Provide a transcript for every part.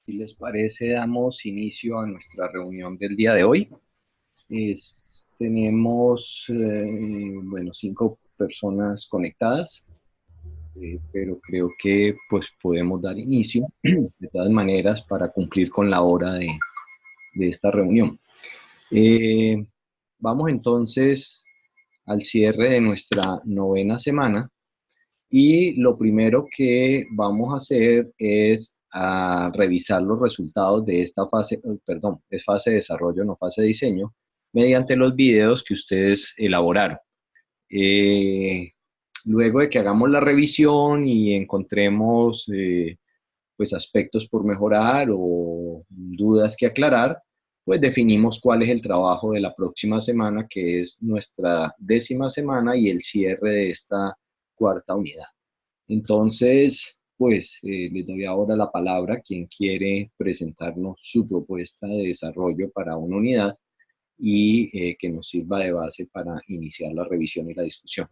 Si les parece, damos inicio a nuestra reunión del día de hoy. Tenemos, bueno, 5 personas conectadas, pero creo que pues podemos dar inicio de todas maneras para cumplir con la hora de esta reunión. Vamos entonces al cierre de nuestra 9ª semana. Y lo primero que vamos a hacer es revisar los resultados de esta fase, perdón, es fase de desarrollo, no fase de diseño, mediante los videos que ustedes elaboraron. Luego de que hagamos la revisión y encontremos pues aspectos por mejorar o dudas que aclarar, pues definimos cuál es el trabajo de la próxima semana, que es nuestra 10ª semana y el cierre de esta 4ª unidad. Entonces, pues les doy ahora la palabra a quien quiere presentarnos su propuesta de desarrollo para una unidad y que nos sirva de base para iniciar la revisión y la discusión.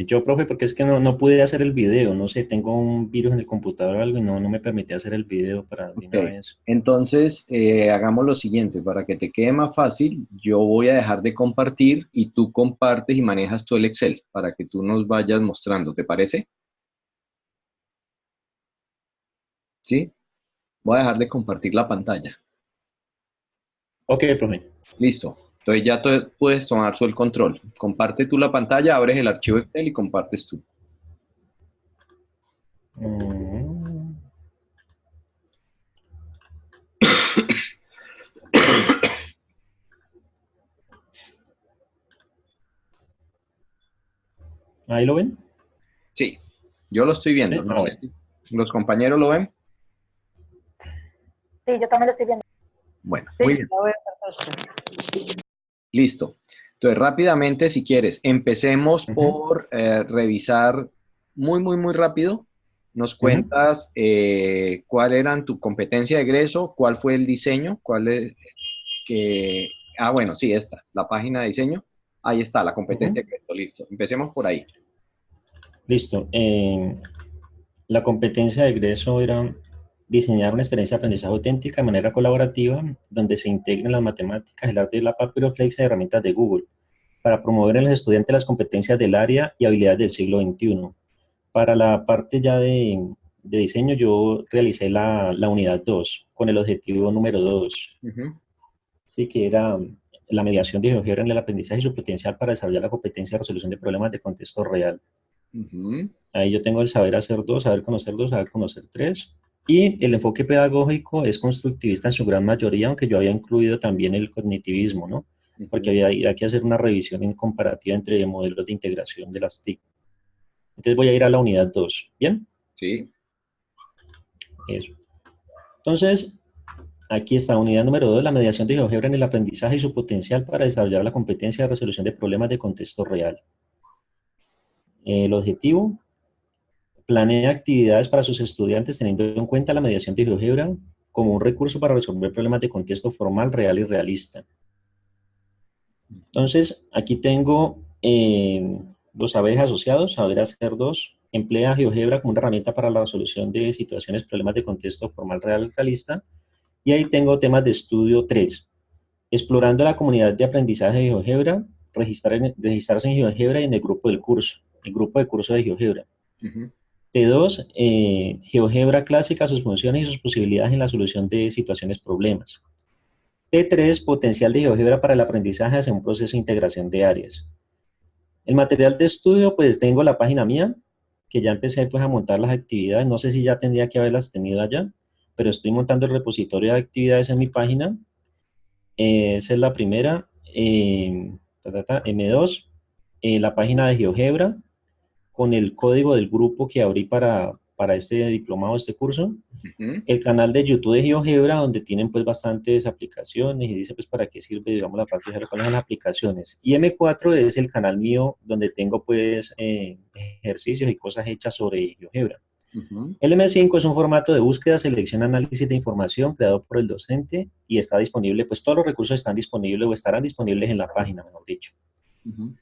Yo, profe, porque es que no pude hacer el video, no sé, tengo un virus en el computador o algo y no me permitía hacer el video para de una Ok, vez. entonces hagamos lo siguiente, para que te quede más fácil, yo voy a dejar de compartir y tú compartes y manejas tú el Excel para que tú nos vayas mostrando, ¿te parece? ¿Sí? Voy a dejar de compartir la pantalla. Ok, profe. Listo. Entonces ya tú puedes tomar tú el control. Comparte tú la pantalla, abres el archivo Excel y compartes tú. Mm, ¿Ahí lo ven? Sí, yo lo estoy Sí, viendo. No sé bueno. si los compañeros lo ven. Sí, yo también lo estoy viendo. Bueno, Sí, muy bien. lo veo perfecto. Listo. Entonces, rápidamente, si quieres, empecemos Ujú, por revisar muy rápido. Nos ujú. cuentas cuál eran tu competencia de egreso, cuál fue el diseño, cuál es que... Ah, bueno, sí, esta, la página de diseño. Ahí está, la competencia Ujú. de egreso, listo. Empecemos por ahí. Listo. La competencia de egreso era diseñar una experiencia de aprendizaje auténtica de manera colaborativa, donde se integren las matemáticas, el arte y la papiroflexia y herramientas de Google, para promover en los estudiantes las competencias del área y habilidades del siglo XXI. Para la parte ya de diseño, yo realicé la unidad 2 con el objetivo número 2, Ujú, sí, que era la mediación de GeoGebra en el aprendizaje y su potencial para desarrollar la competencia de resolución de problemas de contexto real. ujú. Ahí yo tengo el saber hacer 2, saber conocer 3. Y el enfoque pedagógico es constructivista en su gran mayoría, aunque yo había incluido también el cognitivismo, ¿no? Porque Ujú. había que hacer una revisión en comparativa entre modelos de integración de las TIC. Entonces voy a ir a la unidad 2. ¿Bien? Sí. Eso. Entonces, aquí está, unidad número 2, la mediación de GeoGebra en el aprendizaje y su potencial para desarrollar la competencia de resolución de problemas de contexto real. El objetivo, planea actividades para sus estudiantes teniendo en cuenta la mediación de GeoGebra como un recurso para resolver problemas de contexto formal, real y realista. Entonces, aquí tengo los saberes asociados, saber hacer 2, emplea GeoGebra como una herramienta para la resolución de situaciones, problemas de contexto formal, real y realista. Y ahí tengo temas de estudio 3, explorando la comunidad de aprendizaje de GeoGebra, registrarse en GeoGebra y en el grupo del curso, el grupo de curso de GeoGebra. Ujú, T2, GeoGebra clásica, sus funciones y sus posibilidades en la solución de situaciones problemas. T3, potencial de GeoGebra para el aprendizaje hacia un proceso de integración de áreas. El material de estudio, pues tengo la página mía, que ya empecé pues a montar las actividades. No sé si ya tendría que haberlas tenido allá, pero estoy montando el repositorio de actividades en mi página. Esa es la primera. M2, la página de GeoGebra, con el código del grupo que abrí para este diplomado, este curso. ujú. El canal de YouTube de GeoGebra, donde tienen pues bastantes aplicaciones y dice pues para qué sirve, digamos, la parte de cuáles son las aplicaciones. Y M4 es el canal mío donde tengo pues ejercicios y cosas hechas sobre GeoGebra. Ujú. El M5 es un formato de búsqueda, selección, análisis de información creado por el docente y está disponible, pues todos los recursos están disponibles o estarán disponibles en la página, mejor dicho. Ujú.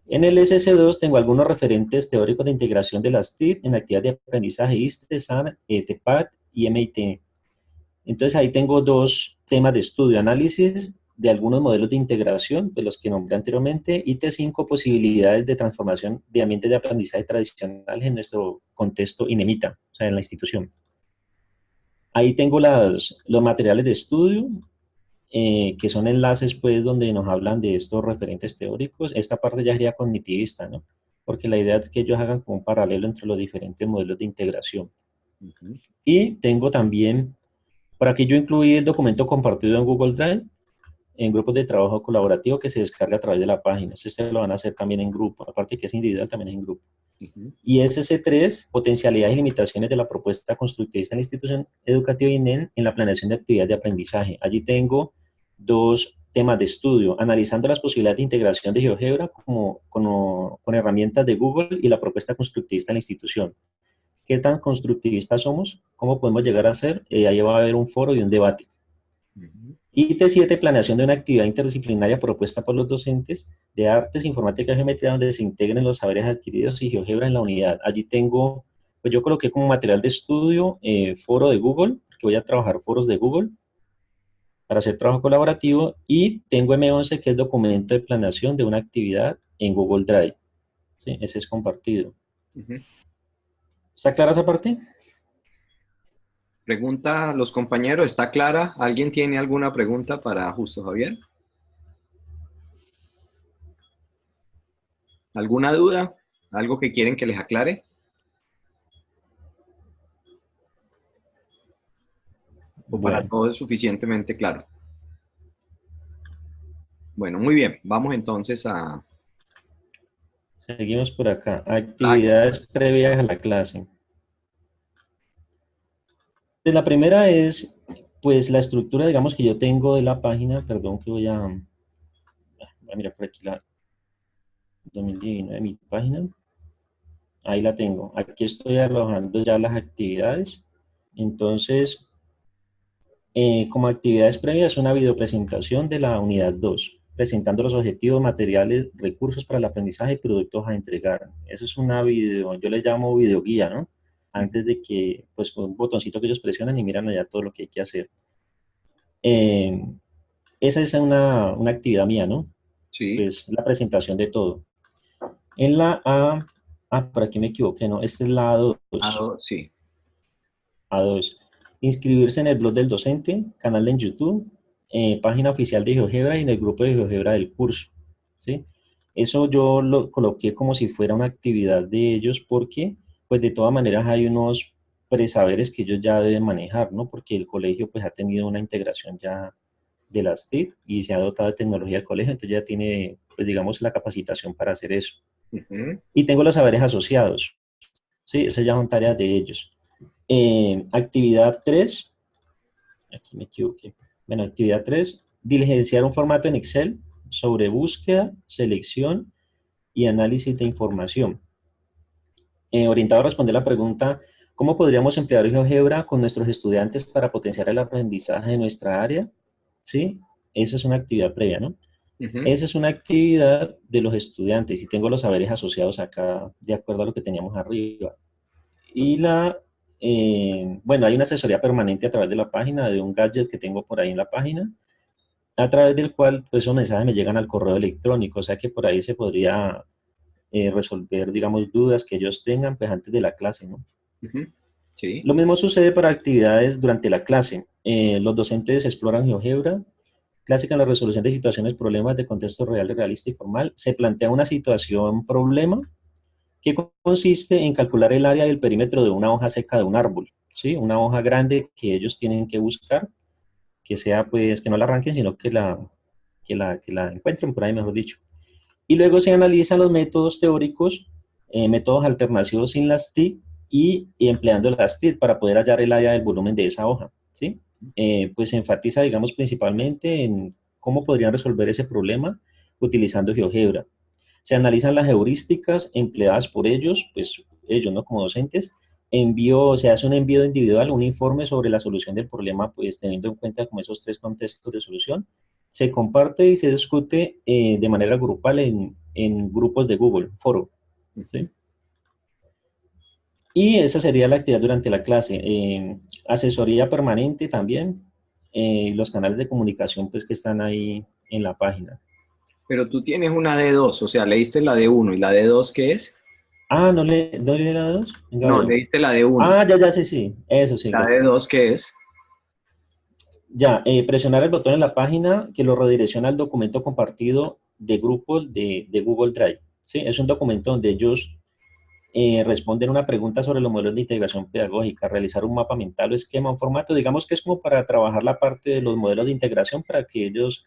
En el SS2 tengo algunos referentes teóricos de integración de las TIC en actividades de aprendizaje ISTE, SAR, TPAT y MIT. Entonces ahí tengo dos temas de estudio: análisis de algunos modelos de integración, de los que nombré anteriormente, y T5, posibilidades de transformación de ambientes de aprendizaje tradicionales en nuestro contexto INEMITA, o sea, en la institución. Ahí tengo los materiales de estudio, que son enlaces, pues, donde nos hablan de estos referentes teóricos. Esta parte ya sería cognitivista, ¿no? Porque la idea es que ellos hagan como un paralelo entre los diferentes modelos de integración. Y tengo también, por aquí yo incluí el documento compartido en Google Drive, en grupos de trabajo colaborativo, que se descarga a través de la página. Este lo van a hacer también en grupo, aparte que es individual, también es en grupo. Y SS3, potencialidades y limitaciones de la propuesta constructivista en la institución educativa INEN en la planeación de actividades de aprendizaje. Allí tengo dos temas de estudio: analizando las posibilidades de integración de GeoGebra con herramientas de Google y la propuesta constructivista en la institución. ¿Qué tan constructivistas somos? ¿Cómo podemos llegar a ser? Ahí va a haber un foro y un debate. Y T7, planeación de una actividad interdisciplinaria propuesta por los docentes de artes, informática y geometría, donde se integren los saberes adquiridos y GeoGebra en la unidad. Allí tengo, pues yo coloqué como material de estudio, foro de Google, que voy a trabajar foros de Google para hacer trabajo colaborativo, y tengo M11, que es documento de planeación de una actividad en Google Drive. ¿Sí? Ese es compartido. ¿Está clara esa parte? Pregunta a los compañeros, ¿está clara? ¿Alguien tiene alguna pregunta para Justo Javier? ¿Alguna duda? ¿Algo que quieren que les aclare? ¿O para todos es suficientemente claro? Bueno, muy bien. Vamos entonces a... Seguimos por acá. Actividades previas a la clase. Pues la primera es, pues, la estructura, digamos, que yo tengo de la página. Perdón que voy a mirar por aquí la 2019 de mi página. Ahí la tengo. Aquí estoy alojando ya las actividades. Entonces, como actividades previas, una videopresentación de la unidad 2, presentando los objetivos, materiales, recursos para el aprendizaje y productos a entregar. Eso es una video, yo le llamo videoguía, ¿no? Antes de que, pues, con un botoncito que ellos presionan y miran allá todo lo que hay que hacer. Esa es una actividad mía, ¿no? Sí. Pues la presentación de todo. En la A, por aquí me equivoqué, ¿no? Esta es la A2. Sí. A2. Inscribirse en el blog del docente, canal en YouTube, página oficial de GeoGebra y en el grupo de GeoGebra del curso, ¿sí? Eso yo lo coloqué como si fuera una actividad de ellos, porque pues de todas maneras hay unos presaberes que ellos ya deben manejar, ¿no? Porque el colegio pues ha tenido una integración ya de las TIC y se ha dotado de tecnología el colegio, entonces ya tiene, pues digamos, la capacitación para hacer eso. Y tengo los saberes asociados, ¿sí? Esas ya son tareas de ellos. Actividad 3, aquí me equivoqué. Bueno, actividad 3, diligenciar un formato en Excel sobre búsqueda, selección y análisis de información. Orientado a responder la pregunta: ¿cómo podríamos emplear GeoGebra con nuestros estudiantes para potenciar el aprendizaje de nuestra área? ¿Sí? Esa es una actividad previa, ¿no? Esa es una actividad de los estudiantes y tengo los saberes asociados acá de acuerdo a lo que teníamos arriba. Y bueno, hay una asesoría permanente a través de la página, de un gadget que tengo por ahí en la página, a través del cual pues, esos mensajes me llegan al correo electrónico, o sea que por ahí se podría resolver, digamos, dudas que ellos tengan pues, antes de la clase, ¿no? Sí. Lo mismo sucede para actividades durante la clase. Los docentes exploran GeoGebra, clásica en la resolución de situaciones, problemas de contexto real, realista y formal. Se plantea una situación problema que consiste en calcular el área del perímetro de una hoja seca de un árbol, ¿sí? Una hoja grande que ellos tienen que buscar, que sea, pues, que no la arranquen, sino que la encuentren por ahí, mejor dicho. Y luego se analizan los métodos teóricos, métodos alternativos sin las TIC y empleando las TIC para poder hallar el área del volumen de esa hoja, ¿sí? Pues se enfatiza, digamos, principalmente en cómo podrían resolver ese problema utilizando GeoGebra. Se analizan las heurísticas empleadas por ellos, pues ellos, ¿no? Como docentes. Se hace un envío individual, un informe sobre la solución del problema, pues teniendo en cuenta como esos tres contextos de solución. se comparte y se discute de manera grupal en grupos de Google, foro, ¿sí? Y esa sería la actividad durante la clase. Asesoría permanente también, los canales de comunicación pues que están ahí en la página. Pero tú tienes una D2, o sea, leíste la D1 y la D2, ¿qué es? Ah, ¿no le la dos? Venga, a No, ver. leíste la D1. Ah, ya, sí, sí. Eso sí, La gracias. D2, ¿qué es? Ya, presionar el botón en la página que lo redirecciona al documento compartido de grupos de Google Drive. ¿Sí? Es un documento donde ellos responden una pregunta sobre los modelos de integración pedagógica, realizar un mapa mental o esquema, un formato, digamos que es como para trabajar la parte de los modelos de integración para que ellos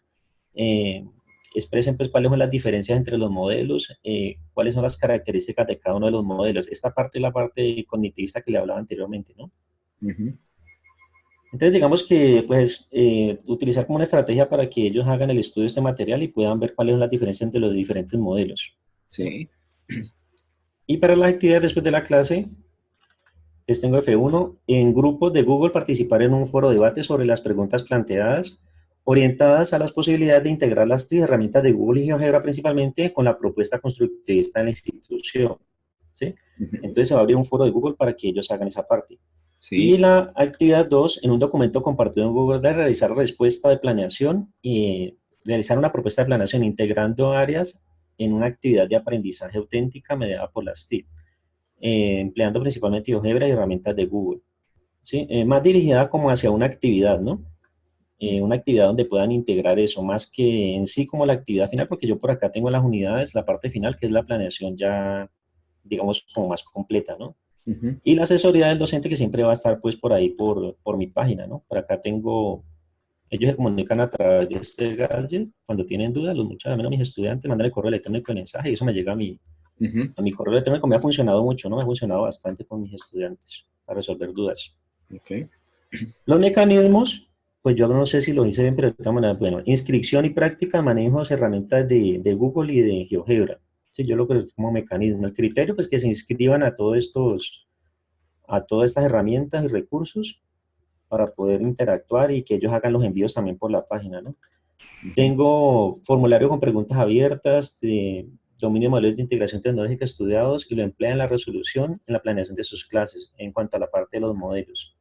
eh, expresen pues cuáles son las diferencias entre los modelos, cuáles son las características de cada uno de los modelos. Esta parte es la parte cognitivista que le hablaba anteriormente, ¿no? Ujú. Entonces, digamos que, pues, utilizar como una estrategia para que ellos hagan el estudio de este material y puedan ver cuáles son las diferencias entre los diferentes modelos, ¿sí? Sí. Y para las actividades después de la clase, les tengo F1, en grupos de Google participar en un foro de debate sobre las preguntas planteadas, orientadas a las posibilidades de integrar las 10 herramientas de Google y GeoGebra principalmente con la propuesta constructivista de la institución, ¿sí? Ujú. Entonces se va a abrir un foro de Google para que ellos hagan esa parte. Y Sí. la actividad 2 en un documento compartido en Google Drive, realizar respuesta de planeación y realizar una propuesta de planeación integrando áreas en una actividad de aprendizaje auténtica mediada por las TIC, empleando principalmente GeoGebra y herramientas de Google, ¿sí? Más dirigida como hacia una actividad, ¿no? Una actividad donde puedan integrar eso, más que en sí como la actividad final, porque yo por acá tengo las unidades, la parte final, que es la planeación ya, digamos, como más completa, ¿no? Ujú. Y la asesoría del docente que siempre va a estar pues por ahí, por mi página, ¿no? Por acá tengo, ellos se comunican a través de este gadget, cuando tienen dudas, los muchachos, menos mis estudiantes, mandan el correo electrónico de mensaje y eso me llega Ujú. a mi correo electrónico. Me ha funcionado mucho, ¿no? Me ha funcionado bastante con mis estudiantes para resolver dudas. Ok. Los mecanismos, pues yo no sé si lo hice bien, pero de todas maneras, bueno, inscripción y práctica, manejo de herramientas de Google y de GeoGebra. Sí, yo lo creo como mecanismo. El criterio, pues que se inscriban a todas estas herramientas y recursos para poder interactuar y que ellos hagan los envíos también por la página, ¿no? Ujú. Tengo formulario con preguntas abiertas de dominio de modelos de integración tecnológica estudiados y lo emplea en la resolución, en la planeación de sus clases, en cuanto a la parte de los modelos.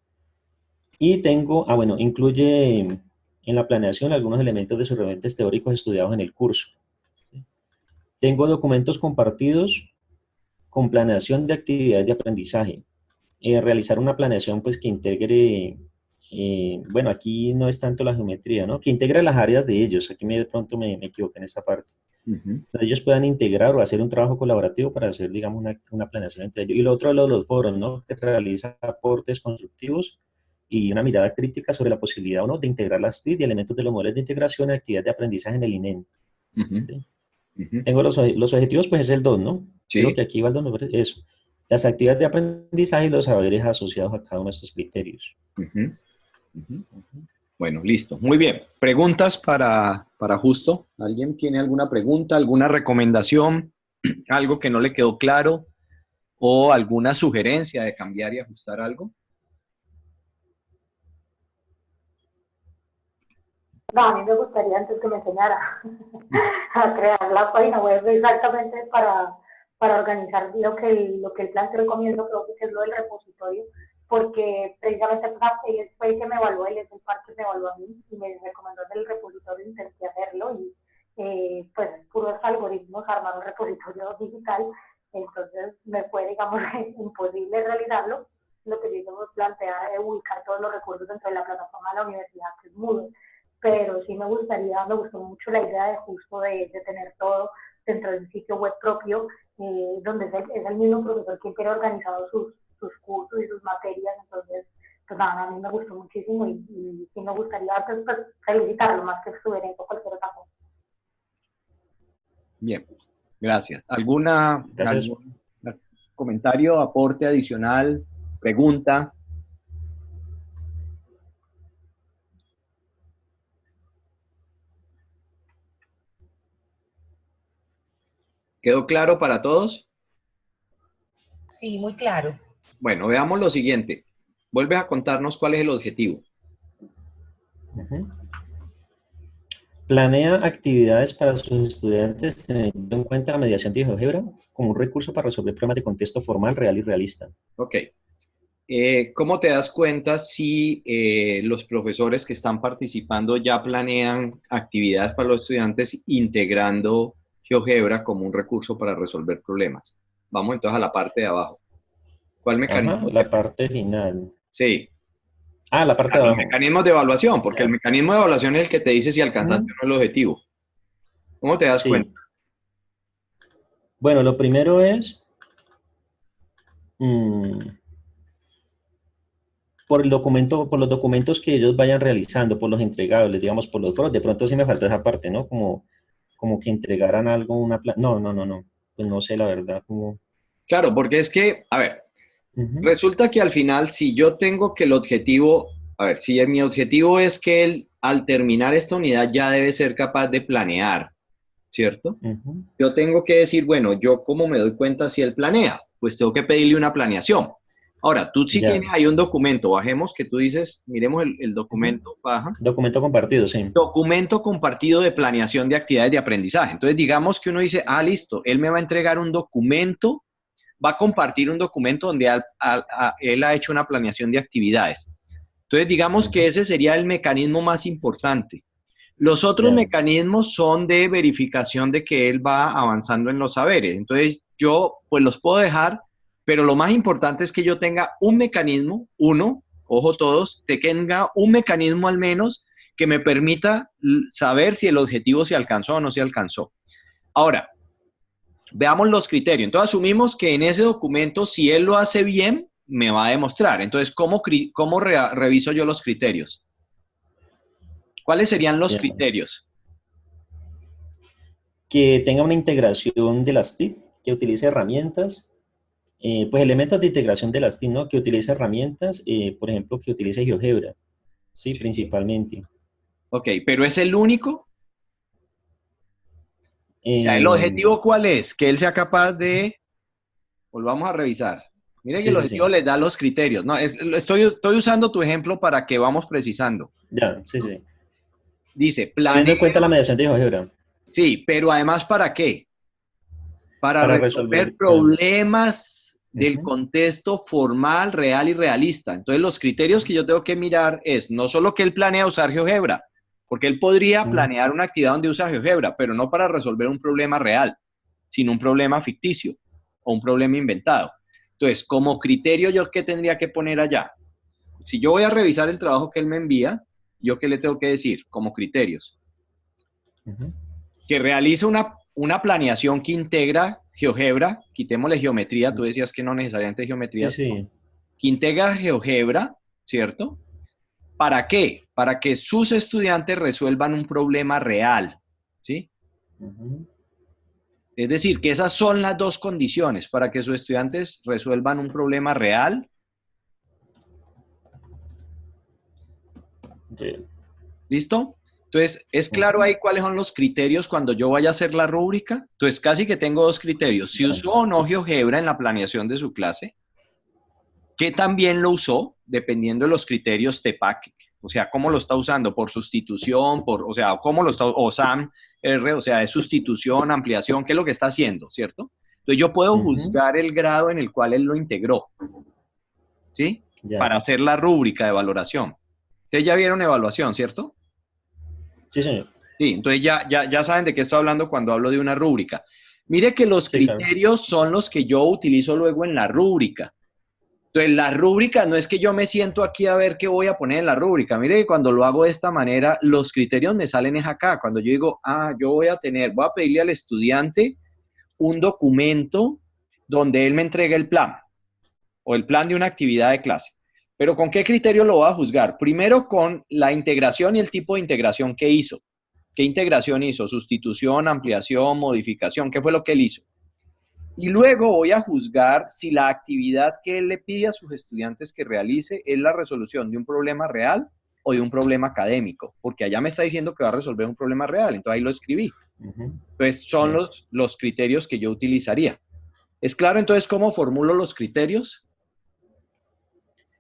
Y tengo, bueno, incluye en la planeación algunos elementos de sus referentes teóricos estudiados en el curso. ¿Sí? Tengo documentos compartidos con planeación de actividades de aprendizaje. Realizar una planeación pues que integre, bueno, aquí no es tanto la geometría, ¿no? Que integre las áreas de ellos. Aquí de pronto me equivoqué en esa parte. Ujú. Donde ellos puedan integrar o hacer un trabajo colaborativo para hacer, digamos, una planeación entre ellos. Y lo otro, los foros, ¿no? Que realiza aportes constructivos y una mirada crítica sobre la posibilidad o no de integrar las TIC y elementos de los modelos de integración y actividades de aprendizaje en el INEN. Ujú. ¿Sí? Ujú. Tengo los objetivos, pues es el 2, ¿no? Creo Sí. que aquí va el 2, eso. Las actividades de aprendizaje y los saberes asociados a cada uno de estos criterios. Ujú. Ujú. Bueno, listo. Muy bien. ¿Preguntas para Justo? ¿Alguien tiene alguna pregunta, alguna recomendación, algo que no le quedó claro o alguna sugerencia de cambiar y ajustar algo? No, a mí me gustaría antes que me enseñara a crear la página web exactamente para organizar lo que él planteó al comienzo, creo que es lo del repositorio, porque precisamente pues, él fue el que me evaluó, él es el par que me evaluó a mí y me recomendó hacer el repositorio, intenté hacerlo y pues puros algoritmos armar un repositorio digital, entonces me fue, digamos, imposible realizarlo. Lo que yo hice fue plantear, ubicar todos los recursos dentro de la plataforma de la universidad, que es Moodle, pero sí me gustó mucho la idea de justo de tener todo dentro de un sitio web propio, donde es el mismo profesor quien tiene organizado sus cursos y sus materias, entonces, pues nada, a mí me gustó muchísimo y sí me gustaría pues, felicitarlo más que sugerencia o cualquier otra cosa. Bien, gracias. ¿Algún Gracias. comentario, aporte adicional, pregunta? ¿Quedó claro para todos? Sí, muy claro. Bueno, veamos lo siguiente. Vuelve a contarnos cuál es el objetivo. Uh -huh. Planea actividades para sus estudiantes teniendo en cuenta la mediación de GeoGebra como un recurso para resolver problemas de contexto formal, real y realista. Ok. ¿Cómo te das cuenta si los profesores que están participando ya planean actividades para los estudiantes integrando GeoGebra como un recurso para resolver problemas? Vamos entonces a la parte de abajo. ¿Cuál Ajá, mecanismo? la parte final. Sí, Ah, la parte de los abajo. mecanismos de evaluación, porque el Ya. mecanismo de evaluación es el que te dice si alcanzaste Ujú. o no el objetivo. ¿Cómo te das cuenta? Sí. Bueno, lo primero es por el documento, por los documentos que ellos vayan realizando, por los entregables, digamos, por los foros. De pronto sí me faltó esa parte, ¿no? Como que entregaran algo, no. Pues no sé, la verdad, como... Claro, porque es que, a ver, Ujú, resulta que al final, si yo tengo que el objetivo, a ver, si mi objetivo es que él al terminar esta unidad ya debe ser capaz de planear, ¿cierto? ujú. Yo tengo que decir, bueno, yo cómo me doy cuenta si él planea, pues tengo que pedirle una planeación. Ahora, tú sí Ya. tienes ahí un documento, bajemos que tú dices, miremos el Ujú. documento, baja. Documento compartido, sí. Documento compartido de planeación de actividades de aprendizaje. Entonces, digamos que uno dice, ah, listo, él me va a entregar un documento, va a compartir un documento donde él ha hecho una planeación de actividades. Entonces, digamos que Ujú. ese sería el mecanismo más importante. Los otros Ya. mecanismos son de verificación de que él va avanzando en los saberes. Entonces, yo pues los puedo dejar, pero lo más importante es que yo tenga un mecanismo, uno, ojo todos, que tenga un mecanismo al menos que me permita saber si el objetivo se alcanzó o no se alcanzó. Ahora, veamos los criterios. Entonces, asumimos que en ese documento, si él lo hace bien, me va a demostrar. Entonces, ¿cómo reviso yo los criterios? ¿Cuáles serían los Ya. criterios? Que tenga una integración de las TIC, que utilice herramientas, pues elementos de integración de las TIC, ¿no? Que utilice herramientas, por ejemplo, que utilice GeoGebra, sí, principalmente. Ok, pero ¿es el único? O sea, ¿el Eh, objetivo cuál es? Que él sea capaz de... Volvamos a revisar. Miren que sí, el sí, objetivo sí. les da los criterios. No, estoy usando tu ejemplo para que vamos precisando. Ya, sí, sí. Dice, Teniendo planeo, en cuenta la mediación de GeoGebra, sí, pero además ¿para qué? Para para resolver resolver, problemas del ujú, contexto formal, real y realista. Entonces, los criterios que yo tengo que mirar es no solo que él planea usar GeoGebra, porque él podría ujú, planear una actividad donde usa GeoGebra, pero no para resolver un problema real, sino un problema ficticio o un problema inventado. Entonces, como criterio, ¿yo qué tendría que poner allá? Si yo voy a revisar el trabajo que él me envía, ¿yo qué le tengo que decir como criterios? ujú. Que realiza una planeación que integra GeoGebra, quitémosle geometría, tú decías que no necesariamente Sí, geometría, sí. que integra GeoGebra, ¿cierto? ¿Para qué? Para que sus estudiantes resuelvan un problema real, ¿sí? Ujú. Es decir, que esas son las dos condiciones para que sus estudiantes resuelvan un problema real. Re- ¿Listo? Entonces, ¿es claro ujú. ahí cuáles son los criterios cuando yo vaya a hacer la rúbrica? Entonces, casi que tengo dos criterios. Si Ya. usó o no GeoGebra en la planeación de su clase, que también lo usó dependiendo de los criterios TEPAC, o sea, cómo lo está usando, por sustitución, o sea, cómo lo está, o SAM, R, o sea, es sustitución, ampliación, qué es lo que está haciendo, ¿cierto? Entonces yo puedo Ujú. juzgar el grado en el cual él lo integró, ¿sí? Ya. Para hacer la rúbrica de valoración. Ustedes ya vieron evaluación, ¿cierto? Sí, señor. Sí, entonces ya saben de qué estoy hablando cuando hablo de una rúbrica. Mire que los Sí, claro. criterios son los que yo utilizo luego en la rúbrica. Entonces, la rúbrica no es que yo me siento aquí a ver qué voy a poner en la rúbrica. Mire que cuando lo hago de esta manera, los criterios me salen es acá. Cuando yo digo, yo voy a pedirle al estudiante un documento donde él me entregue el plan o el plan de una actividad de clase. Pero ¿con qué criterio lo voy a juzgar? Primero con la integración y el tipo de integración que hizo. ¿Qué integración hizo? Sustitución, ampliación, modificación. ¿Qué fue lo que él hizo? Y luego voy a juzgar si la actividad que él le pide a sus estudiantes que realice es la resolución de un problema real o de un problema académico, porque allá me está diciendo que va a resolver un problema real, entonces ahí lo escribí. Ujú. Entonces son Sí. los criterios que yo utilizaría. ¿Es claro entonces cómo formulo los criterios?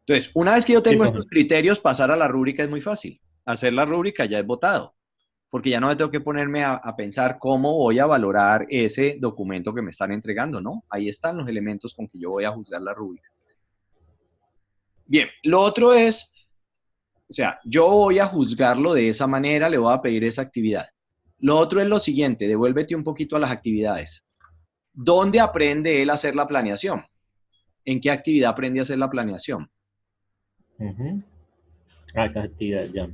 Entonces, una vez que yo Sí, tengo estos profe. criterios, pasar a la rúbrica es muy fácil. Hacer la rúbrica ya es votado. porque ya no me tengo que ponerme a pensar cómo voy a valorar ese documento que me están entregando, ¿no? Ahí están los elementos con que yo voy a juzgar la rúbrica. Bien, lo otro es, o sea, yo voy a juzgarlo de esa manera, le voy a pedir esa actividad. Lo otro es lo siguiente, devuélvete un poquito a las actividades. ¿Dónde aprende él a hacer la planeación? ¿En qué actividad aprende a hacer la planeación? Acá actividad, ya.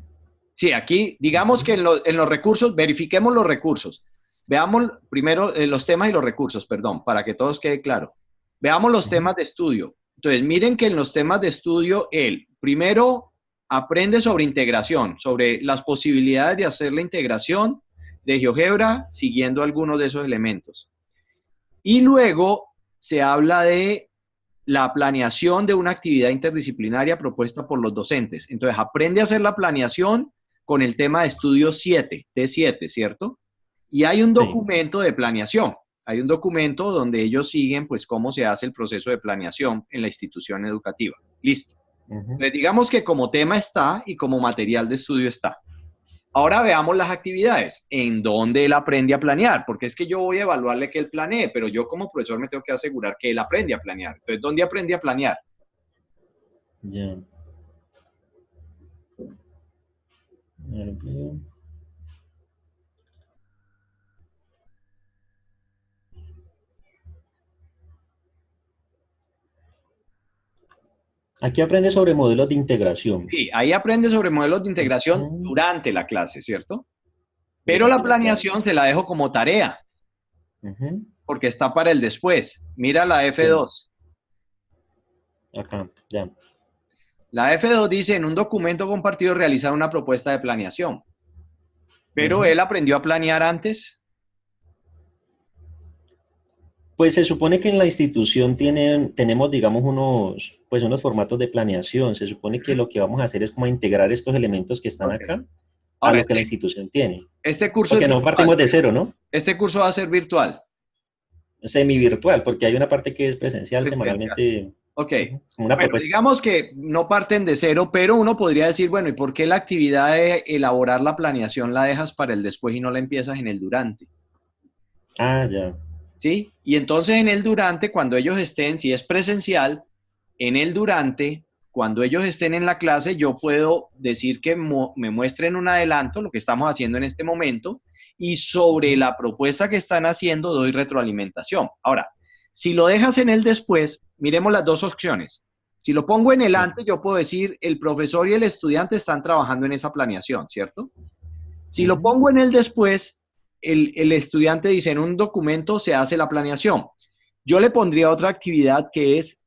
Sí, aquí, digamos que en los recursos, verifiquemos los recursos. Veamos primero los temas y los recursos, perdón, para que todos quede claro. Veamos los temas de estudio. Entonces, miren que en los temas de estudio, él primero aprende sobre integración, sobre las posibilidades de hacer la integración de GeoGebra siguiendo algunos de esos elementos. Y luego se habla de la planeación de una actividad interdisciplinaria propuesta por los docentes. Entonces, aprende a hacer la planeación con el tema de estudio 7, T7, ¿cierto? Y hay un documento de planeación. Hay un documento donde ellos siguen, pues, cómo se hace el proceso de planeación en la institución educativa. Listo. Entonces, digamos que como tema está y como material de estudio está. Ahora veamos las actividades, en dónde él aprende a planear, porque es que yo voy a evaluarle que él planee, pero yo como profesor me tengo que asegurar que él aprende a planear. Entonces, ¿dónde aprende a planear? Ya. Aquí aprende sobre modelos de integración. Sí, ahí aprende sobre modelos de integración durante la clase, ¿cierto? Pero la planeación se la dejo como tarea, porque está para el después. Mira la F2. Sí. Acá, ya. La F2 dice, en un documento compartido realizar una propuesta de planeación. Pero él aprendió a planear antes. Pues se supone que en la institución tenemos, digamos, unos formatos de planeación. Se supone que lo que vamos a hacer es como integrar estos elementos que están acá a lo que la institución tiene. Este curso porque no partimos de cero, ¿no? Este curso va a ser virtual. Semi-virtual, porque hay una parte que es presencial semanalmente. Ok. Una bueno, digamos que no parten de cero, pero uno podría decir, bueno, ¿y por qué la actividad de elaborar la planeación la dejas para el después y no la empiezas en el durante? Ah, ya. ¿Sí? Y entonces en el durante, cuando ellos estén, si es presencial, en el durante, cuando ellos estén en la clase, yo puedo decir que me muestren un adelanto, lo que estamos haciendo en este momento, y sobre la propuesta que están haciendo doy retroalimentación. Ahora, si lo dejas en el después, miremos las dos opciones. Si lo pongo en el antes, yo puedo decir el profesor y el estudiante están trabajando en esa planeación, ¿cierto? Si lo pongo en el después, el estudiante dice en un documento se hace la planeación. Yo le pondría otra actividad que es,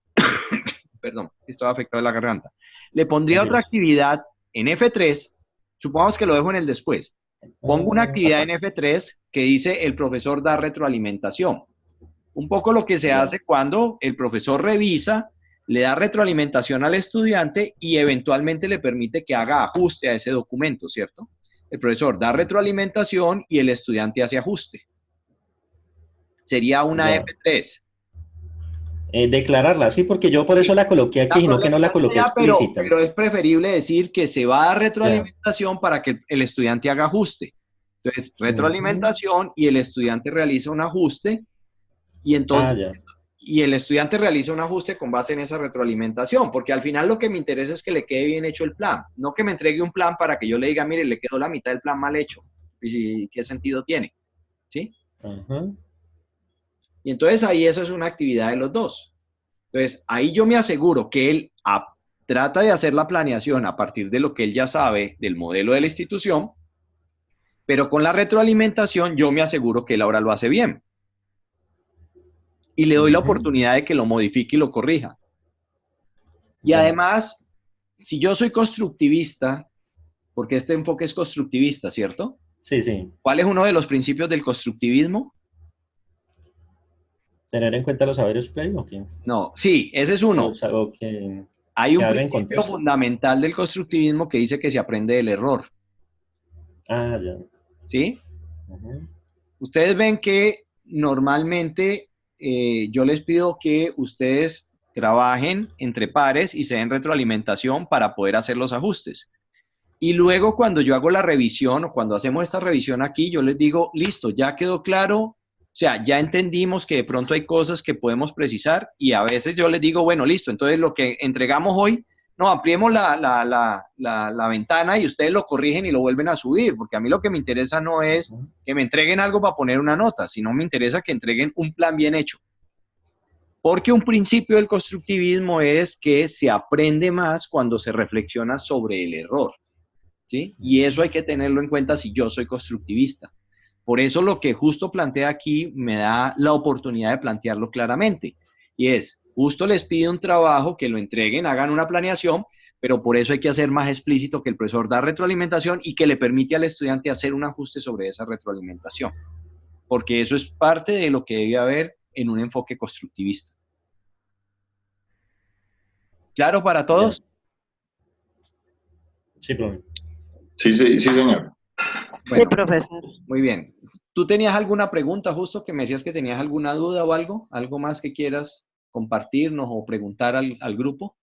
perdón, estoy afectado de la garganta. Le pondría otra actividad en F3, supongamos que lo dejo en el después. Pongo una actividad en F3 que dice el profesor da retroalimentación. Un poco lo que se hace cuando el profesor revisa, le da retroalimentación al estudiante y eventualmente le permite que haga ajuste a ese documento, ¿cierto? El profesor da retroalimentación y el estudiante hace ajuste. Sería una F3. Declararla, sí, porque yo por eso la coloqué aquí, sino que no la coloqué explícita. Pero es preferible decir que se va a dar retroalimentación para que el estudiante haga ajuste. Entonces, retroalimentación y el estudiante realiza un ajuste y entonces y el estudiante realiza un ajuste con base en esa retroalimentación, porque al final lo que me interesa es que le quede bien hecho el plan, no que me entregue un plan para que yo le diga, mire, le quedó la mitad del plan mal hecho. ¿Y qué sentido tiene? ¿Sí? Y entonces ahí eso es una actividad de los dos. Entonces ahí yo me aseguro que él trata de hacer la planeación a partir de lo que él ya sabe del modelo de la institución, pero con la retroalimentación yo me aseguro que él ahora lo hace bien. Y le doy la oportunidad de que lo modifique y lo corrija. Y además, si yo soy constructivista, porque este enfoque es constructivista, ¿cierto? Sí, sí. ¿Cuál es uno de los principios del constructivismo? ¿Tener en cuenta los saberes previos? Okay. No, sí, ese es uno. Hay un principio fundamental del constructivismo que dice que se aprende del error. Ah, ya. ¿Sí? Ustedes ven que normalmente yo les pido que ustedes trabajen entre pares y se den retroalimentación para poder hacer los ajustes. Y luego cuando yo hago la revisión o cuando hacemos esta revisión aquí, yo les digo, listo, ya quedó claro, o sea, ya entendimos que de pronto hay cosas que podemos precisar y a veces yo les digo, bueno, listo, entonces lo que entregamos hoy, no, ampliemos la ventana y ustedes lo corrigen y lo vuelven a subir, porque a mí lo que me interesa no es que me entreguen algo para poner una nota, sino me interesa que entreguen un plan bien hecho. Porque un principio del constructivismo es que se aprende más cuando se reflexiona sobre el error. ¿Sí? Y eso hay que tenerlo en cuenta si yo soy constructivista. Por eso lo que justo plantea aquí me da la oportunidad de plantearlo claramente. Y es, justo les pide un trabajo, que lo entreguen, hagan una planeación, pero por eso hay que hacer más explícito que el profesor da retroalimentación y que le permite al estudiante hacer un ajuste sobre esa retroalimentación. Porque eso es parte de lo que debe haber en un enfoque constructivista. ¿Claro para todos? Sí, profe. Sí, señor. Bueno, Sí, profesor. muy bien. ¿Tú tenías alguna pregunta, justo que me decías que tenías alguna duda o algo? ¿Algo más que quieras compartirnos o preguntar al grupo?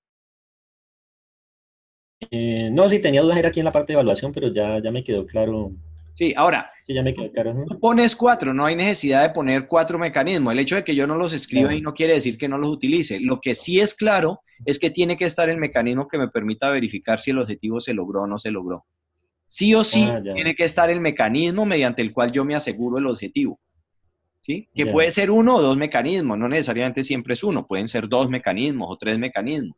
No, sí, tenía dudas, era aquí en la parte de evaluación, pero ya me quedó claro. Sí, ahora, Sí, ya me quedó claro. tú pones 4, no hay necesidad de poner 4 mecanismos. El hecho de que yo no los escriba Claro. y no quiere decir que no los utilice. Lo que sí es claro es que tiene que estar el mecanismo que me permita verificar si el objetivo se logró o no se logró. Sí o sí Ya. tiene que estar el mecanismo mediante el cual yo me aseguro el objetivo. ¿Sí? Que Ya. puede ser 1 o 2 mecanismos, no necesariamente siempre es 1, pueden ser 2 mecanismos o 3 mecanismos.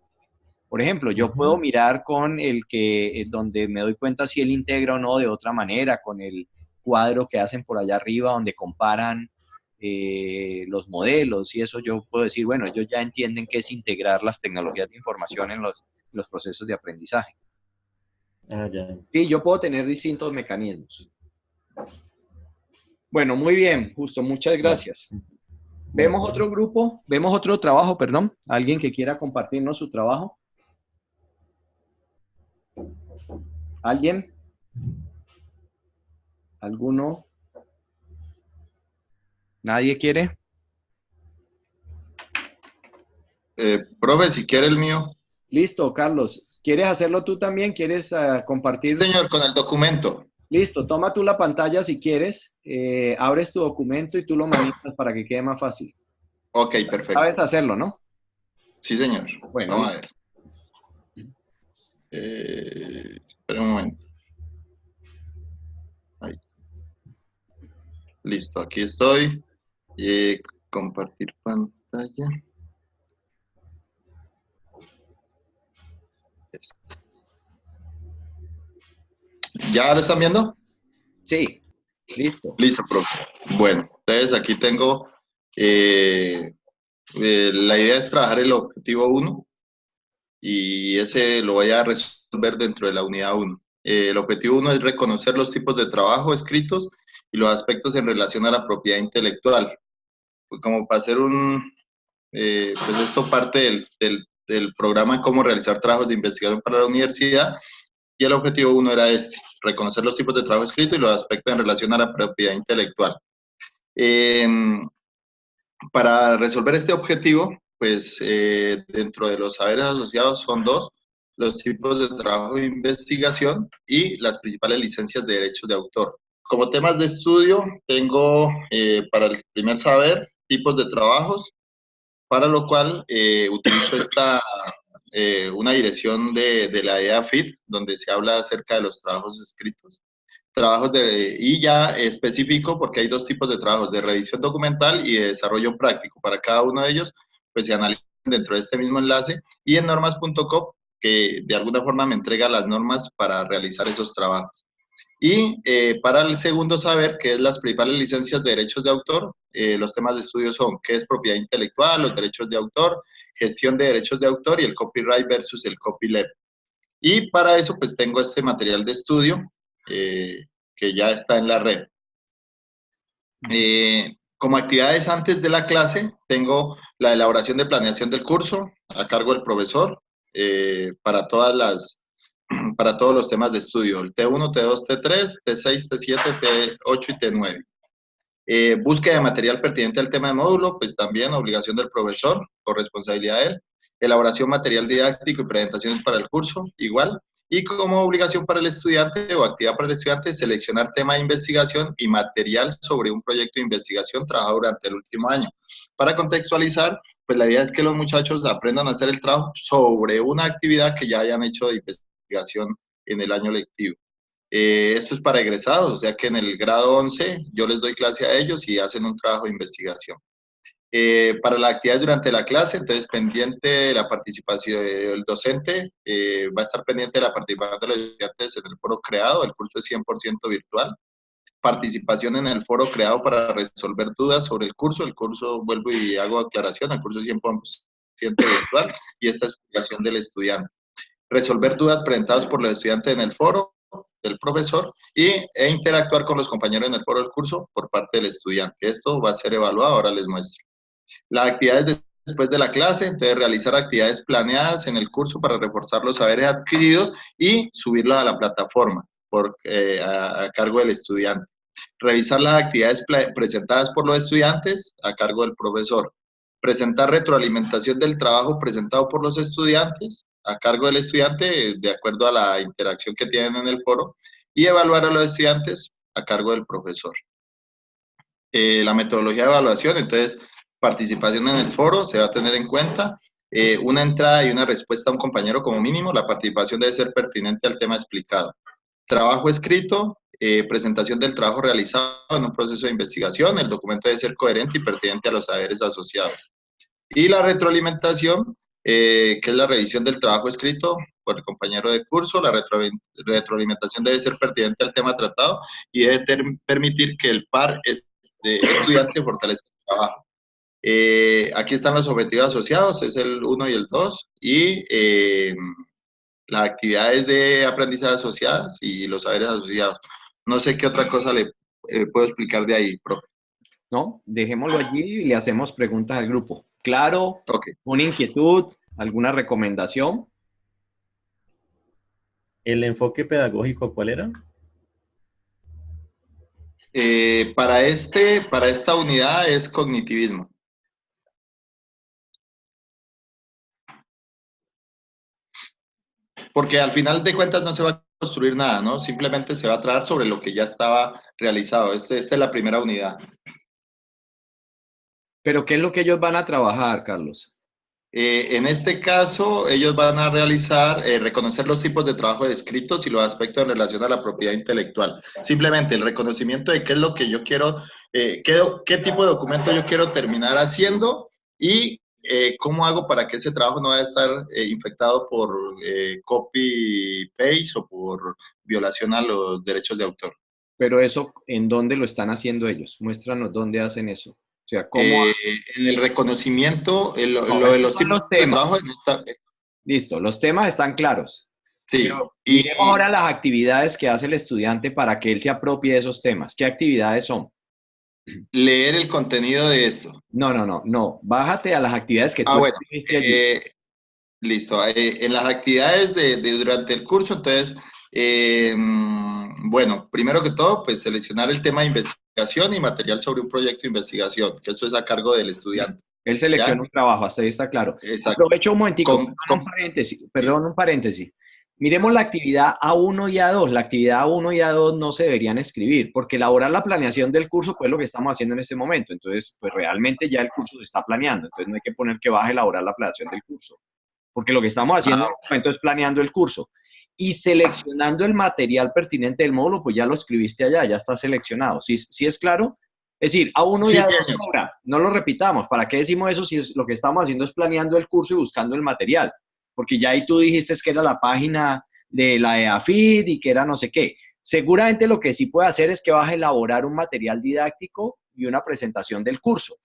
Por ejemplo, yo puedo mirar con el que, donde me doy cuenta si él integra o no de otra manera, con el cuadro que hacen por allá arriba donde comparan los modelos y eso yo puedo decir, bueno, ellos ya entienden qué es integrar las tecnologías de información en los procesos de aprendizaje. Ya. Sí, yo puedo tener distintos mecanismos. Bueno, muy bien, Justo, muchas gracias. ¿Vemos otro grupo? ¿Vemos otro trabajo, perdón? ¿Alguien que quiera compartirnos su trabajo? ¿Alguien? ¿Alguno? ¿Nadie quiere? Profe, si quiere el mío. Listo, Carlos. ¿Quieres hacerlo tú también? ¿Quieres compartir? Señor, con el documento. Listo, toma tú la pantalla si quieres. Abres tu documento y tú lo manejas para que quede más fácil. Ok, perfecto. Sabes hacerlo, ¿no? Sí, señor. Bueno, vamos a ver. Espera un momento. Ahí. Listo, aquí estoy. Compartir pantalla. ¿Ya lo están viendo? Sí, listo. Listo, profe. Bueno, entonces aquí tengo, la idea es trabajar el objetivo 1 y ese lo voy a resolver dentro de la unidad 1. El objetivo 1 es reconocer los tipos de trabajo escritos y los aspectos en relación a la propiedad intelectual. Pues como para hacer pues esto parte del programa Cómo realizar trabajos de investigación para la universidad, y el objetivo 1 era reconocer los tipos de trabajo escrito y los aspectos en relación a la propiedad intelectual. Para resolver este objetivo, pues dentro de los saberes asociados son 2, los tipos de trabajo de investigación y las principales licencias de derechos de autor. Como temas de estudio, tengo para el primer saber, tipos de trabajos, para lo cual utilizo una dirección de la EAFIT, donde se habla acerca de los trabajos escritos. Y ya específico, porque hay 2 tipos de trabajos, de revisión documental y de desarrollo práctico. Para cada uno de ellos, pues se analizan dentro de este mismo enlace, y en normas.com, que de alguna forma me entrega las normas para realizar esos trabajos. Y para el segundo saber, que es las principales licencias de derechos de autor, los temas de estudio son qué es propiedad intelectual, los derechos de autor, gestión de derechos de autor y el copyright versus el copyleft. Y para eso, pues tengo este material de estudio que ya está en la red. Como actividades antes de la clase, tengo la elaboración de planeación del curso a cargo del profesor para todos los temas de estudio, el T1, T2, T3, T6, T7, T8 y T9. Búsqueda de material pertinente al tema de módulo, pues también obligación del profesor o responsabilidad de él. Elaboración material didáctico y presentaciones para el curso, igual. Y como obligación para el estudiante o actividad para el estudiante, seleccionar tema de investigación y material sobre un proyecto de investigación trabajado durante el último año. Para contextualizar, pues la idea es que los muchachos aprendan a hacer el trabajo sobre una actividad que ya hayan hecho de investigación en el año lectivo. Esto es para egresados, o sea que en el grado 11 yo les doy clase a ellos y hacen un trabajo de investigación. Para la actividad durante la clase, entonces pendiente de la participación del docente, va a estar pendiente de la participación de los estudiantes en el foro creado, el curso es 100% virtual. Participación en el foro creado para resolver dudas sobre el curso, vuelvo y hago aclaración, el curso es 100% virtual y esta es explicación del estudiante. Resolver dudas presentadas por los estudiantes en el foro del profesor e interactuar con los compañeros en el foro del curso por parte del estudiante. Esto va a ser evaluado, ahora les muestro. Las actividades después de la clase, entonces realizar actividades planeadas en el curso para reforzar los saberes adquiridos y subirlas a la plataforma a cargo del estudiante. Revisar las actividades presentadas por los estudiantes a cargo del profesor. Presentar retroalimentación del trabajo presentado por los estudiantes a cargo del estudiante de acuerdo a la interacción que tienen en el foro y evaluar a los estudiantes a cargo del profesor. La metodología de evaluación, entonces, participación en el foro se va a tener en cuenta, una entrada y una respuesta a un compañero como mínimo, la participación debe ser pertinente al tema explicado. Trabajo escrito, presentación del trabajo realizado en un proceso de investigación, el documento debe ser coherente y pertinente a los saberes asociados. Y la retroalimentación, que es la revisión del trabajo escrito por el compañero de curso, la retroalimentación debe ser pertinente al tema tratado y debe permitir que el par estudiante fortalezca el trabajo. Aquí están los objetivos asociados, es el 1 y el 2, y las actividades de aprendizaje asociadas y los saberes asociados. No sé qué otra cosa le puedo explicar de ahí, profe. No, dejémoslo allí y le hacemos preguntas al grupo. Claro, Okay. una inquietud, alguna recomendación. ¿El enfoque pedagógico cuál era? Para esta unidad es cognitivismo. Porque al final de cuentas no se va a construir nada, ¿no? Simplemente se va a trabajar sobre lo que ya estaba realizado. Esta es la primera unidad. Pero ¿qué es lo que ellos van a trabajar, Carlos? En este caso, ellos van a realizar, reconocer los tipos de trabajo descritos y los aspectos en relación a la propiedad intelectual. Simplemente el reconocimiento de qué es lo que yo quiero, qué tipo de documento yo quiero terminar haciendo y cómo hago para que ese trabajo no vaya a estar infectado por copy-paste o por violación a los derechos de autor. Pero eso, ¿en dónde lo están haciendo ellos? Muéstranos dónde hacen eso. O sea, ¿cómo? En el reconocimiento, No, lo de estos los son tipos los de temas. trabajo en esta... Listo, los temas están claros. Sí, Pero miremos ahora las actividades que hace el estudiante para que él se apropie de esos temas. ¿Qué actividades son? leer el contenido de esto. No. Bájate a las actividades que tú Bueno, escribiste allí. listo. En las actividades durante el curso, entonces, bueno, primero que todo, pues seleccionar el tema de investigación y material sobre un proyecto de investigación, que esto es a cargo del estudiante. Él selecciona ¿Ya? un trabajo, hasta ahí está claro. Exacto. Aprovecho un momentico, perdón, un paréntesis. Miremos la actividad A1 y A2. La actividad A1 y A2 no se deberían escribir, porque elaborar la planeación del curso pues, es lo que estamos haciendo en este momento. Entonces, pues realmente ya el curso se está planeando. Entonces, no hay que poner que vas a elaborar la planeación del curso, porque lo que estamos haciendo en este momento es planeando el curso. Y seleccionando el material pertinente del módulo, pues ya lo escribiste allá, ya está seleccionado. ¿Sí es claro? Es decir, A1 y Sí, A2 señor. sobra, no lo repitamos. ¿Para qué decimos eso si lo que estamos haciendo es planeando el curso y buscando el material? Porque ya ahí tú dijiste que era la página de la EAFID y que era no sé qué. Seguramente lo que sí puede hacer es que vas a elaborar un material didáctico y una presentación del curso.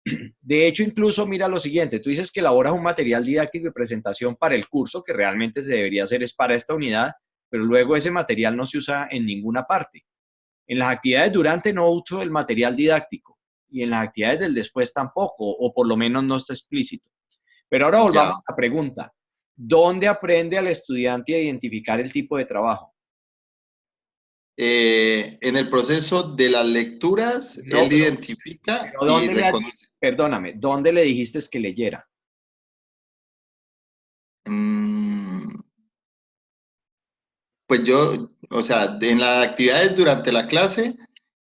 De hecho, incluso mira lo siguiente, tú dices que elaboras un material didáctico y presentación para el curso, que realmente se debería hacer es para esta unidad, pero luego ese material no se usa en ninguna parte. En las actividades durante no uso el material didáctico y en las actividades del después tampoco, o por lo menos no está explícito. Pero ahora volvamos a la pregunta. ¿Dónde aprende al estudiante a identificar el tipo de trabajo? En el proceso de las lecturas, él identifica y reconoce. Perdóname, ¿dónde le dijiste que leyera? Pues yo, o sea, en las actividades durante la clase,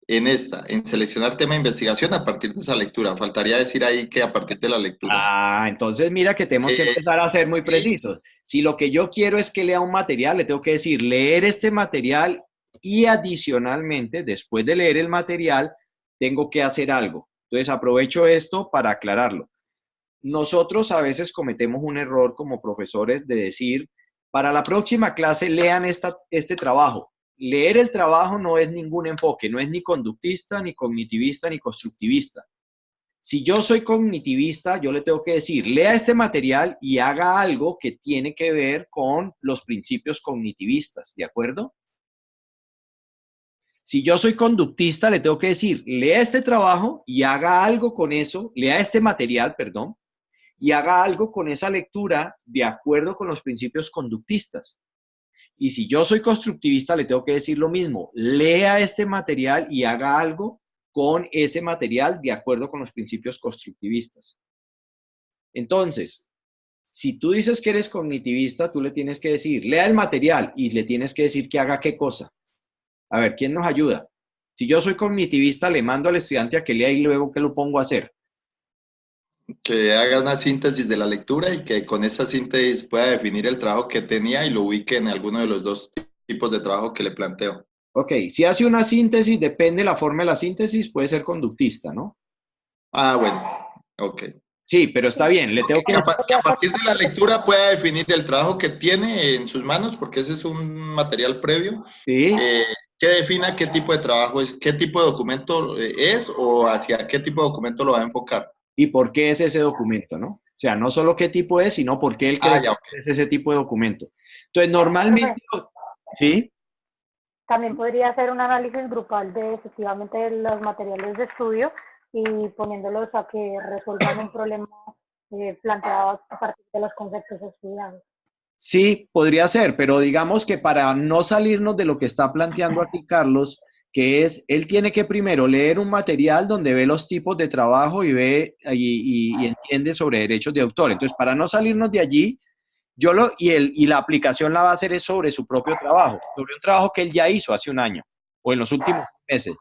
en seleccionar tema de investigación a partir de esa lectura. Faltaría decir ahí que a partir de la lectura. Ah, entonces mira que tenemos que Eh, empezar a ser muy y, precisos. Si lo que yo quiero es que lea un material, le tengo que decir leer este material y adicionalmente, después de leer el material, tengo que hacer algo. Entonces aprovecho esto para aclararlo. Nosotros a veces cometemos un error como profesores de decir, para la próxima clase lean este trabajo. Leer el trabajo no es ningún enfoque, no es ni conductista, ni cognitivista, ni constructivista. Si yo soy cognitivista, yo le tengo que decir, lea este material y haga algo que tiene que ver con los principios cognitivistas, ¿de acuerdo? Si yo soy conductista, le tengo que decir, lea este trabajo y haga algo con eso, lea este material, perdón, y haga algo con esa lectura de acuerdo con los principios conductistas. Y si yo soy constructivista, le tengo que decir lo mismo, lea este material y haga algo con ese material de acuerdo con los principios constructivistas. Entonces, si tú dices que eres cognitivista, tú le tienes que decir, lea el material y le tienes que decir que haga qué cosa. A ver, ¿quién nos ayuda? Si yo soy cognitivista, le mando al estudiante a que lea y luego ¿qué lo pongo a hacer? que haga una síntesis de la lectura y que con esa síntesis pueda definir el trabajo que tenía y lo ubique en alguno de los dos tipos de trabajo que le planteo. Ok, si hace una síntesis, depende de la forma de la síntesis, puede ser conductista, ¿no? Ah, bueno, ok. Sí, pero está Sí, bien, le tengo que Que a, decir, que a partir de la lectura pueda definir el trabajo que tiene en sus manos, porque ese es un material previo, sí, eh, que defina qué tipo de trabajo es, qué tipo de documento es o hacia qué tipo de documento lo va a enfocar. y por qué es ese documento, ¿no? O sea, no solo qué tipo es, sino por qué él Ah, cree ya, ok. que es ese tipo de documento. Entonces, profe, normalmente, ¿sí? también podría hacer un análisis grupal de efectivamente de los materiales de estudio y poniéndolos a que resuelvan un problema planteado a partir de los conceptos estudiados. Sí, podría ser, pero digamos que para no salirnos de lo que está planteando aquí Carlos, que es, él tiene que primero leer un material donde ve los tipos de trabajo y ve y entiende sobre derechos de autor. Entonces, para no salirnos de allí, y la aplicación la va a hacer es sobre su propio trabajo, sobre un trabajo que él ya hizo hace un año o en los últimos meses.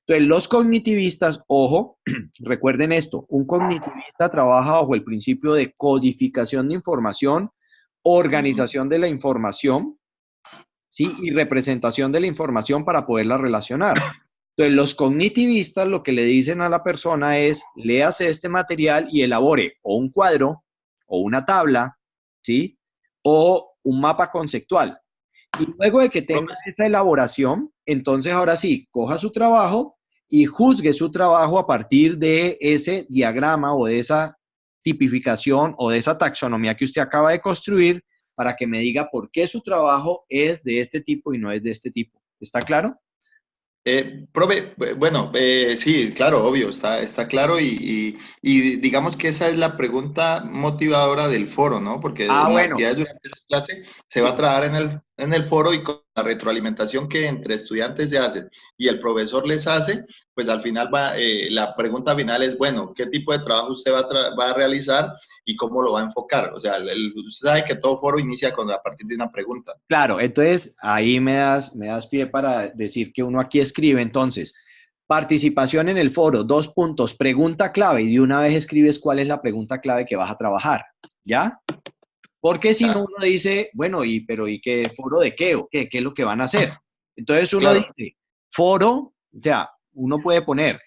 Entonces, los cognitivistas, ojo, recuerden esto, un cognitivista trabaja bajo el principio de codificación de información, organización de la información, ¿sí? Y representación de la información para poderla relacionar. Entonces, los cognitivistas lo que le dicen a la persona es, léase este material y elabore o un cuadro o una tabla, ¿sí? O un mapa conceptual. Y luego de que tenga Profe, esa elaboración, entonces ahora sí, coja su trabajo y juzgue su trabajo a partir de ese diagrama o de esa tipificación o de esa taxonomía que usted acaba de construir para que me diga por qué su trabajo es de este tipo y no es de este tipo. ¿Está claro? profe, bueno, sí, claro, obvio, está claro y digamos que esa es la pregunta motivadora del foro, ¿no? Porque Ah, en las bueno, actividades durante la clase se va a sí. trabajar en el foro y con la retroalimentación que entre estudiantes se hace y el profesor les hace, pues al final la pregunta final es, bueno, ¿qué tipo de trabajo usted va a realizar y cómo lo va a enfocar? O sea, usted sabe que todo foro inicia a partir de una pregunta. Claro, entonces ahí me das pie para decir que uno aquí escribe, entonces, participación en el foro, dos puntos, pregunta clave, y de una vez escribes cuál es la pregunta clave que vas a trabajar, ¿ya? Porque si no, Ya, uno dice, bueno, pero ¿y qué foro de qué o qué? ¿Qué es lo que van a hacer? Entonces uno claro. dice, foro, o sea, uno puede poner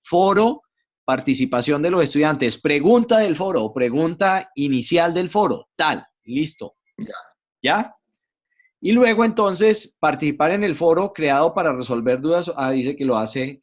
foro, participación de los estudiantes, pregunta del foro, pregunta inicial del foro, tal, listo, Ya. ¿ya? Y luego entonces participar en el foro creado para resolver dudas, dice que lo hace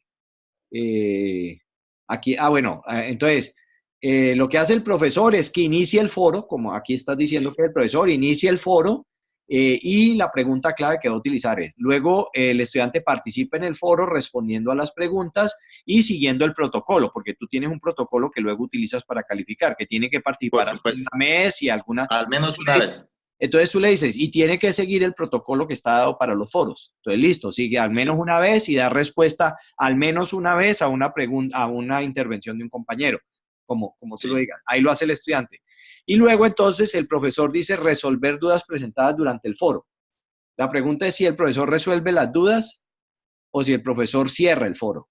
eh, aquí, bueno, entonces lo que hace el profesor es que inicia el foro, como aquí estás diciendo que el profesor inicia el foro y la pregunta clave que va a utilizar es, luego el estudiante participa en el foro respondiendo a las preguntas y siguiendo el protocolo, porque tú tienes un protocolo que luego utilizas para calificar, que tiene que Por participar alguna supuesto. mes y alguna... Al menos una vez. Entonces tú le dices, y tiene que seguir el protocolo que está dado para los foros. Entonces, listo, sigue al menos una vez y da respuesta al menos una vez a una pregunta, a una intervención de un compañero, como tú lo Sí. digas. Ahí lo hace el estudiante. Y luego entonces el profesor dice resolver dudas presentadas durante el foro. La pregunta es si el profesor resuelve las dudas o si el profesor cierra el foro.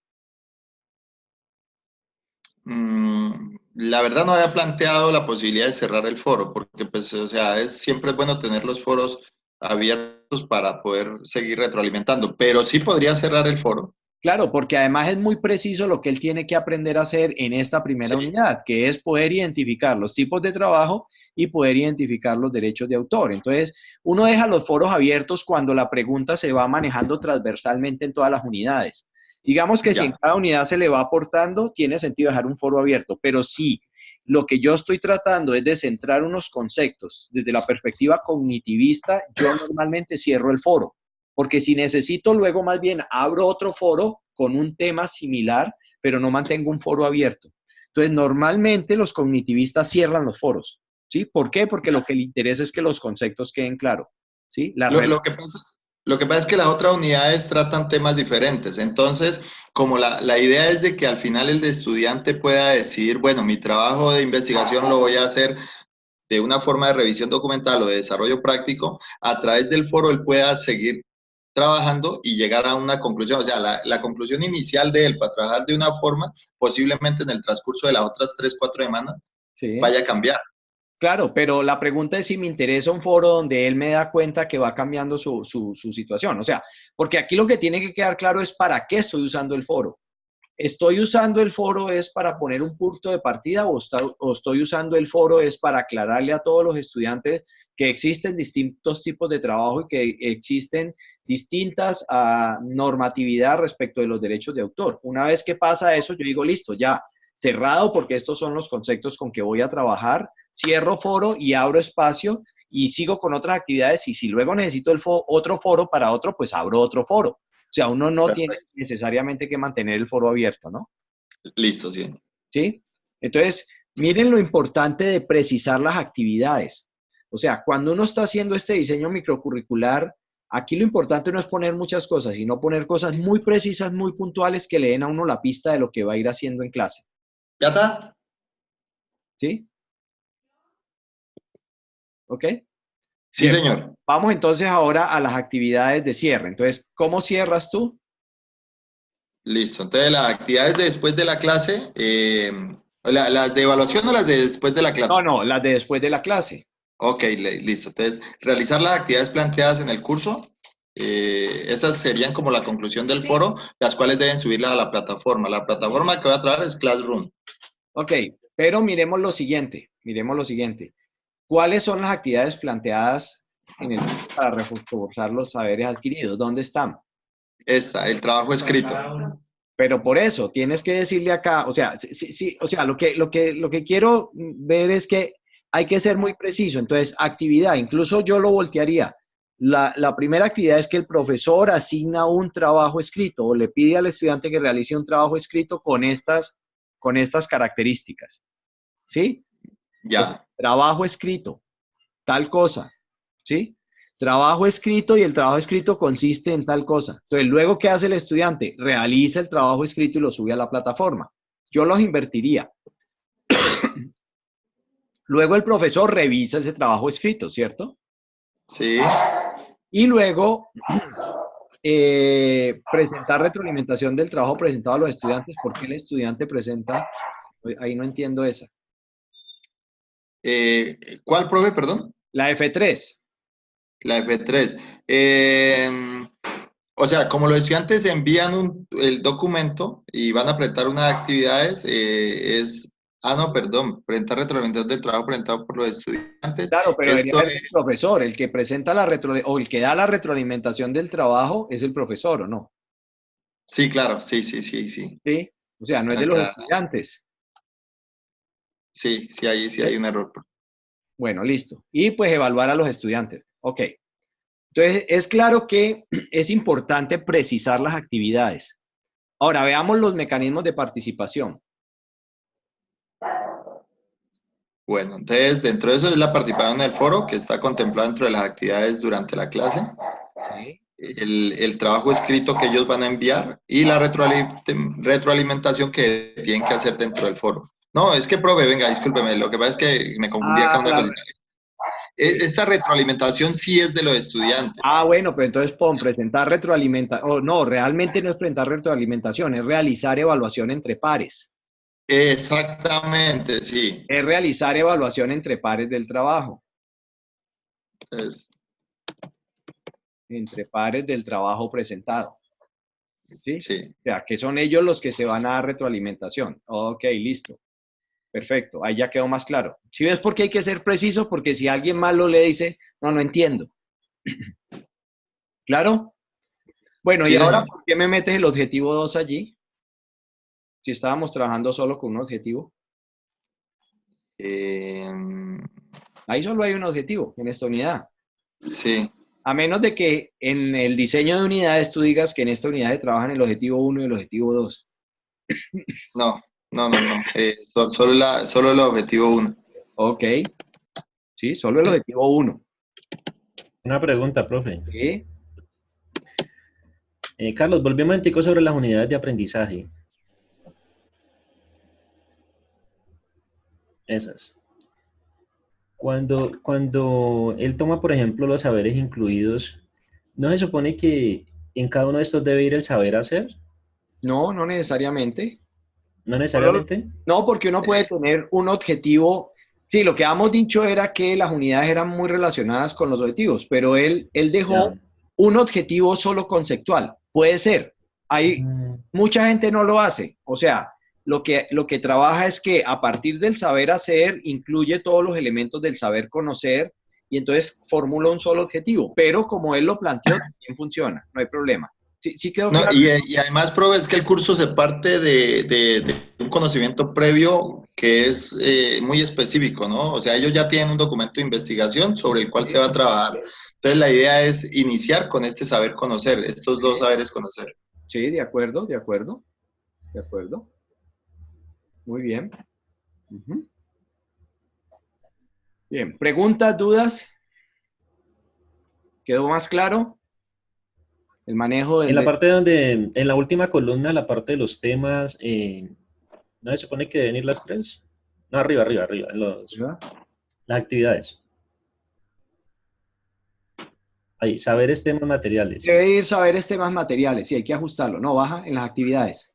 La verdad no había planteado la posibilidad de cerrar el foro, porque pues, o sea, siempre es bueno tener los foros abiertos para poder seguir retroalimentando, pero sí podría cerrar el foro. Claro, porque además es muy preciso lo que él tiene que aprender a hacer en esta primera Sí. unidad, que es poder identificar los tipos de trabajo y poder identificar los derechos de autor. Entonces, uno deja los foros abiertos cuando la pregunta se va manejando transversalmente en todas las unidades. Digamos que si en Ya. cada unidad se le va aportando, tiene sentido dejar un foro abierto, pero si lo que yo estoy tratando es de centrar unos conceptos desde la perspectiva cognitivista, yo normalmente cierro el foro. Porque si necesito, luego más bien abro otro foro con un tema similar, pero no mantengo un foro abierto. Entonces, normalmente los cognitivistas cierran los foros. ¿Sí? ¿Por qué? Porque lo que le interesa es que los conceptos queden claros. ¿Sí? Lo que pasa es que las otras unidades tratan temas diferentes. Entonces, como la idea es de que al final el estudiante pueda decir, bueno, mi trabajo de investigación lo voy a hacer de una forma de revisión documental o de desarrollo práctico, a través del foro él pueda seguir trabajando y llegar a una conclusión. O sea, la conclusión inicial de él para trabajar de una forma, posiblemente en el transcurso de las otras 3, 4 semanas, Sí. vaya a cambiar. Claro, pero la pregunta es si me interesa un foro donde él me da cuenta que va cambiando su situación. O sea, porque aquí lo que tiene que quedar claro es para qué estoy usando el foro. ¿Estoy usando el foro es para poner un punto de partida o estoy usando el foro es para aclararle a todos los estudiantes que existen distintos tipos de trabajo y que existen distintas normatividad respecto de los derechos de autor? Una vez que pasa eso, yo digo, listo, ya, cerrado porque estos son los conceptos con que voy a trabajar, cierro foro y abro espacio y sigo con otras actividades y si luego necesito otro foro para otro, pues abro otro foro. O sea, uno no tiene Perfecto. necesariamente que mantener el foro abierto, ¿no? Listo, sí. ¿Sí? Entonces, miren lo importante de precisar las actividades. O sea, cuando uno está haciendo este diseño microcurricular, aquí lo importante no es poner muchas cosas, sino poner cosas muy precisas, muy puntuales que le den a uno la pista de lo que va a ir haciendo en clase. ¿Ya está? ¿Sí? ¿Ok? Sí, Bien. señor. Vamos entonces ahora a las actividades de cierre. Entonces, ¿cómo cierras tú? Listo. Entonces, las actividades de después de la clase, las de evaluación o las de después de la No, clase. no, las de después de la clase. Ok, listo. Entonces, realizar las actividades planteadas en el curso, esas serían como la conclusión del foro, las cuales deben subirlas a la plataforma. La plataforma que voy a trabajar es Classroom. Ok, pero miremos lo siguiente, miremos lo siguiente. ¿Cuáles son las actividades planteadas en el curso para reforzar los saberes adquiridos? ¿Dónde están? El trabajo escrito. Pero por eso tienes que decirle acá, o sea, sí, o sea, lo que quiero ver es que hay que ser muy preciso. Entonces, actividad, incluso yo lo voltearía. La primera actividad es que el profesor asigna un trabajo escrito o le pide al estudiante que realice un trabajo escrito con estas características. ¿Sí? Entonces, Ya. trabajo escrito, tal cosa, ¿sí? Trabajo escrito y el trabajo escrito consiste en tal cosa. Entonces, luego, ¿qué hace el estudiante? Realiza el trabajo escrito y lo sube a la plataforma. Yo los invertiría. Luego el profesor revisa ese trabajo escrito, ¿cierto? Sí. Y luego presentar retroalimentación del trabajo presentado a los estudiantes. ¿Por qué el estudiante presenta? Ahí no entiendo esa. ¿Cuál, profe, perdón? La F3. La F3. O sea, como los estudiantes envían el documento y van a presentar unas actividades, no, perdón, presentar retroalimentación del trabajo presentado por los estudiantes. Claro, pero debería Esto haber el profesor, el que presenta o el que da la retroalimentación del trabajo es el profesor, ¿o no? sí, claro, sí, sí, sí, sí. ¿Sí? O sea, no es de los Acá, estudiantes. sí, sí hay ¿Sí? un error. Bueno, listo. Y pues evaluar a los estudiantes. Ok. Entonces, es claro que es importante precisar las actividades. Ahora, veamos los mecanismos de participación. Bueno, entonces, dentro de eso es la participación en el foro, que está contemplada dentro de las actividades durante la clase. Sí. El trabajo escrito que ellos van a enviar y la retroalimentación que tienen que hacer dentro del foro. No, es que, profe, venga, discúlpeme, lo que pasa es que me confundí acá Ah, una cosita. esta retroalimentación sí es de los estudiantes. Ah, bueno, pues entonces pon presentar retroalimentación. Oh, no, realmente no es presentar retroalimentación, es realizar evaluación entre pares. Exactamente, sí. Es realizar evaluación entre pares del trabajo. Es, Entre pares del trabajo presentado. ¿Sí? sí. O sea, que son ellos los que se van a dar retroalimentación. Ok, listo. Perfecto, ahí ya quedó más claro. ¿Sí ves por qué hay que ser preciso? Porque si alguien más lo lee, dice, no, no entiendo. ¿Claro? Bueno, y Sí, ahora, señor. ¿por qué me metes el objetivo 2 allí? Si estábamos trabajando solo con un objetivo. Eh, Ahí solo hay un objetivo en esta unidad. sí. A menos de que en el diseño de unidades tú digas que en esta unidad se trabajan el objetivo 1 y el objetivo 2. No, no. Solo el objetivo 1. Ok, sí, solo el Sí. objetivo 1. Una pregunta, profe. ¿Sí? Carlos, volví un momentico sobre las unidades de aprendizaje. Esas. Cuando él toma, por ejemplo, los saberes incluidos, ¿no se supone que en cada uno de estos debe ir el saber hacer? No, no necesariamente. No Solo- necesariamente. no, porque uno puede tener un objetivo. Sí, lo que habíamos dicho era que las unidades eran muy relacionadas con los objetivos, pero él dejó Ya. un objetivo solo conceptual. Puede ser. Hay Mm, mucha gente no lo hace. O sea, lo que trabaja es que a partir del saber hacer incluye todos los elementos del saber conocer y entonces formula un solo objetivo. Pero como él lo planteó, también funciona, no hay problema. Sí, sí quedó No, claro. y además, profe, es que el curso se parte de un conocimiento previo que es muy específico, ¿no? O sea, ellos ya tienen un documento de investigación sobre el cual se va a trabajar. Entonces, la idea es iniciar con este saber conocer, estos dos saberes conocer. Sí, de acuerdo, de acuerdo, de acuerdo. Muy bien. Ujú. Bien, preguntas, dudas. ¿Quedó más claro el manejo En del... la parte donde, en la última columna, la parte de los temas, ¿no se supone que deben ir las tres? No, arriba, en ¿verdad? las actividades. Ahí, saberes, temas, materiales. Debe ir saberes temas materiales, sí, hay que ajustarlo. No, baja en las actividades.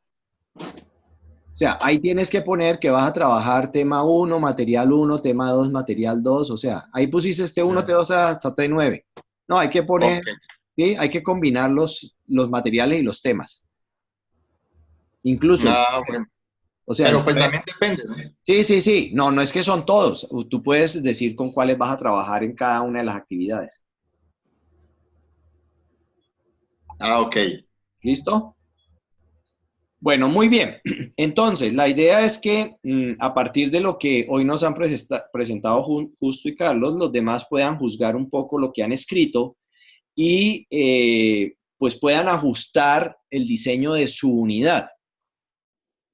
O sea, ahí tienes que poner que vas a trabajar tema 1, material 1, tema 2, material 2. O sea, ahí pusiste este 1, Ah, T2 hasta T9. No, hay que poner, Ok. ¿sí? Hay que combinar los materiales y los temas. Incluso, Ah, bueno. o sea, el Pero pues saber. también depende, ¿no? Sí, sí, sí. No, no es que son todos. Tú puedes decir con cuáles vas a trabajar en cada una de las actividades. Ah, ok. ¿Listo? Bueno, muy bien. Entonces, la idea es que a partir de lo que hoy nos han presentado Justo y Carlos, los demás puedan juzgar un poco lo que han escrito y pues puedan ajustar el diseño de su unidad.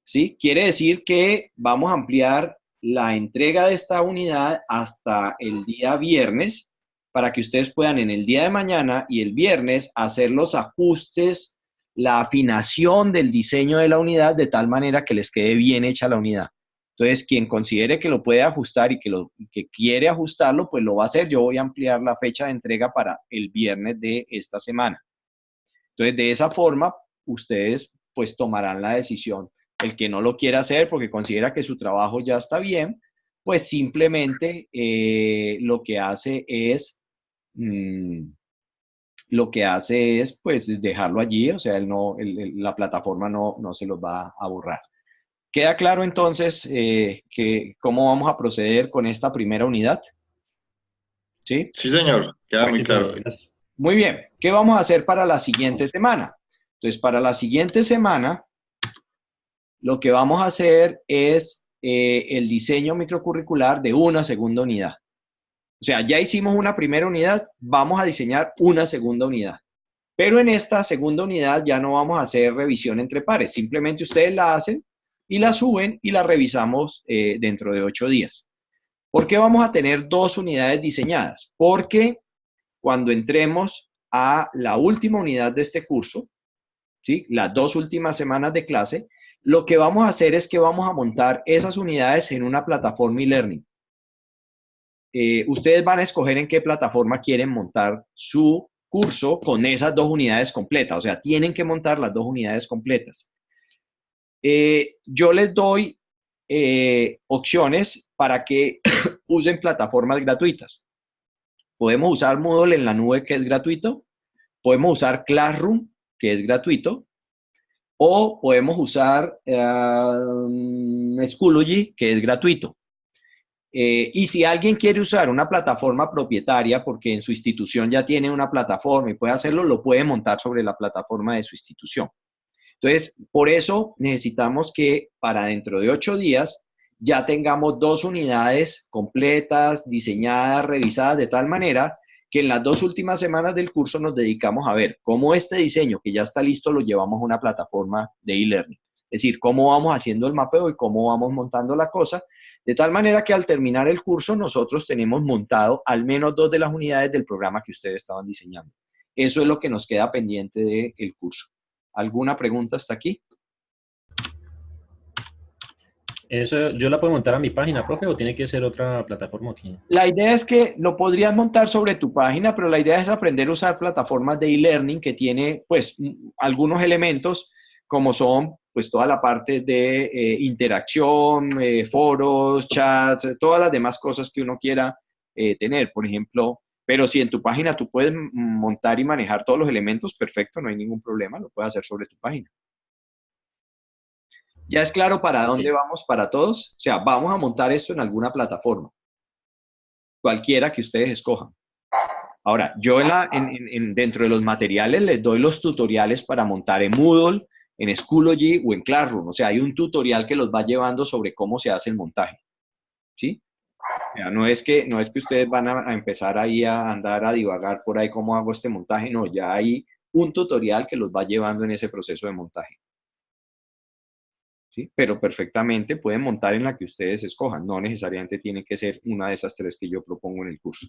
¿Sí? Quiere decir que vamos a ampliar la entrega de esta unidad hasta el día viernes para que ustedes puedan en el día de mañana y el viernes hacer los ajustes, la afinación del diseño de la unidad de tal manera que les quede bien hecha la unidad. Entonces, quien considere que lo puede ajustar y que quiere ajustarlo, pues lo va a hacer. Yo voy a ampliar la fecha de entrega para el viernes de esta semana. Entonces, de esa forma, ustedes pues tomarán la decisión. El que no lo quiera hacer porque considera que su trabajo ya está bien, pues simplemente lo que hace es pues dejarlo allí, o sea, la plataforma no se los va a borrar. ¿Queda claro entonces que cómo vamos a proceder con esta primera unidad? ¿Sí? Sí, señor. Queda Bueno, muy sí, claro. profe, gracias. muy bien. ¿Qué vamos a hacer para la siguiente semana? Entonces, para la siguiente semana, lo que vamos a hacer es el diseño microcurricular de una segunda unidad. O sea, ya hicimos una primera unidad, vamos a diseñar una segunda unidad. Pero en esta segunda unidad ya no vamos a hacer revisión entre pares, simplemente ustedes la hacen y la suben y la revisamos dentro de 8 días. ¿Por qué vamos a tener dos unidades diseñadas? Porque cuando entremos a la última unidad de este curso, ¿sí? Las 2 últimas semanas de clase, lo que vamos a hacer es que vamos a montar esas unidades en una plataforma e-learning. ustedes van a escoger en qué plataforma quieren montar su curso con esas 2 unidades completas. O sea, tienen que montar las 2 unidades completas. Yo les doy opciones para que usen plataformas gratuitas. Podemos usar Moodle en la nube, que es gratuito. Podemos usar Classroom, que es gratuito. O podemos usar Schoology, que es gratuito. Y si alguien quiere usar una plataforma propietaria, porque en su institución ya tiene una plataforma y puede hacerlo, lo puede montar sobre la plataforma de su institución. Entonces, por eso necesitamos que para dentro de 8 días ya tengamos 2 unidades completas, diseñadas, revisadas, de tal manera que en las 2 últimas semanas del curso nos dedicamos a ver cómo este diseño que ya está listo lo llevamos a una plataforma de e-learning. Es decir, cómo vamos haciendo el mapeo y cómo vamos montando la cosa, de tal manera que al terminar el curso nosotros tenemos montado al menos 2 de las unidades del programa que ustedes estaban diseñando. Eso es lo que nos queda pendiente del curso. ¿Alguna pregunta hasta aquí? ¿Eso yo la puedo montar a mi página, profe, o tiene que ser otra plataforma aquí? La idea es que lo podrías montar sobre tu página, pero la idea es aprender a usar plataformas de e-learning que tiene, pues, algunos elementos, como son, pues, toda la parte de interacción, foros, chats, todas las demás cosas que uno quiera tener, por ejemplo. Pero si en tu página tú puedes montar y manejar todos los elementos, perfecto, no hay ningún problema, lo puedes hacer sobre tu página. ¿Ya es claro para dónde vamos para todos? O sea, vamos a montar esto en alguna plataforma, cualquiera que ustedes escojan. Ahora, yo dentro de los materiales les doy los tutoriales para montar en Moodle, en Schoology o en Classroom. O sea, hay un tutorial que los va llevando sobre cómo se hace el montaje. ¿Sí? O sea, no es que ustedes van a empezar ahí a andar a divagar por ahí cómo hago este montaje. No, ya hay un tutorial que los va llevando en ese proceso de montaje. ¿Sí? Pero perfectamente pueden montar en la que ustedes escojan. No necesariamente tiene que ser una de esas 3 que yo propongo en el curso.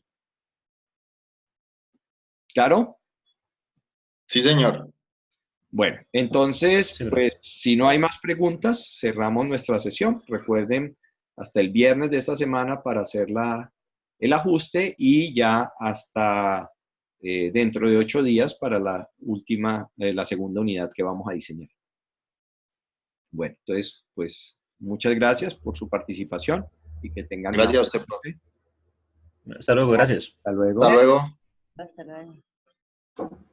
¿Claro? Sí, señor. Bueno, entonces, Sí, pues si no hay más preguntas, cerramos nuestra sesión. Recuerden, hasta el viernes de esta semana para hacer el ajuste y ya hasta dentro de 8 días para la segunda unidad que vamos a diseñar. Bueno, entonces, pues muchas gracias por su participación y que tengan una Gracias a buena usted, profe. noche. Hasta luego, gracias. Hasta luego. Hasta luego. Hasta luego.